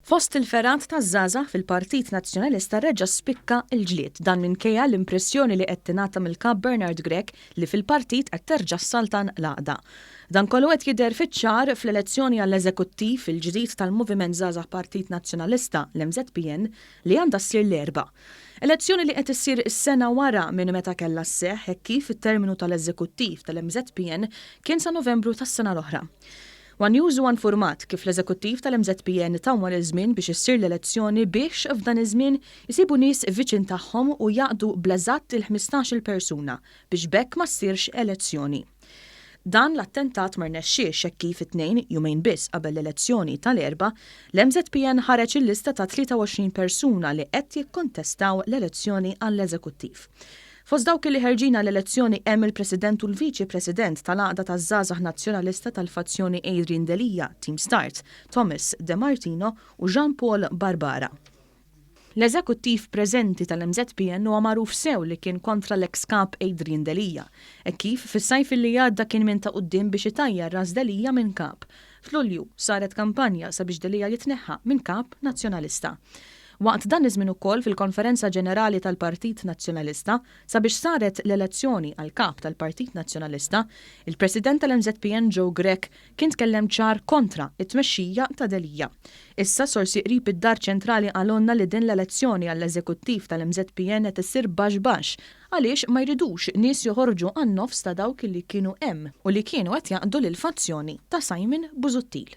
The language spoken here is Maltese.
Fost il-fergħat taż-żgħażagħ fil-Partit Nazzjonalista reġa' spikka l-ġlied dan minkejja l-impressjoni li qed tingħata mill-Kap Bernard Grech li fil-Partit qed terġa' ssaltan l-għaqda. Dan kollu qed jidher fiċ-ċar fl-elezzjoni għall-eżekuttiv il-ġdid tal-Moviment żgħażagħ Partit Nazzjonalista l-MŻPN li għandha ssir l-Erbgħa. Elezzjoni li qed issir is-sena wara minn meta kellha sseħħ hekk kif it-terminu tal-eżekuttiv tal-MŻPN kien sa Novembru tas-sena l-oħra. One News One format kif l-eżekuttiv tal-MŻPN tawwal iż-żmien biex issir l-elezzjoni biex f'dan iż-żmien jisibu nies viċin tagħhom u jaqdu bl-eżatt il-15-il persuna biex bekk ma ssirx elezzjoni. Dan l-attentat ma rnexxiex hekk kif it-tnejn jumejn biss qabel l-elezzjoni tal-Erbgħa, l-MŻPN ħareġ il-lista ta' 23 persuna li qed jikkontestaw l-elezzjoni għall-eżekuttiv. Fost dawk li ħerġina l-elezzjoni hemm il-President u l-Viċi President tal-għaqda taż-żgħażagħ Nazzjonalista tal-fazzjoni Adrian Delia, Team Start, Thomas De Martino u Jean Paul Barbara. L-eżekuttiv preżenti tal-MŻPN huwa magħruf sew li kien kontra l-eks kap Adrian Delia, hekk kif fis-sajf li għadda kien minn ta' quddiem biex itajjar ras Delia minn kap. F'Lulju saret kampanja sabiex Delia jitneħħa minn kap nazzjonalista. Waqt dan iż-żmien ukoll fil-Konferenza Ġenerali tal-Partit Nazzjonalista sabiex saret l-elezzjoni għal kap tal-Partit Nazzjonalista, il-President tal-MŻPN Grech kien tkellem ċar kontra it-tmexxija ta' Delia. Issa sorsi qrib id-dar ċentrali għalonna li din l-elezzjoni għall-eżekuttiv tal-MŻPN qed issir baxx għaliex ma jridux nies joħorġu għan-nofs ta' dawk li kienu hemm u li kienu qed jaqdu lill-fazzjoni ta' Simon Busuttil.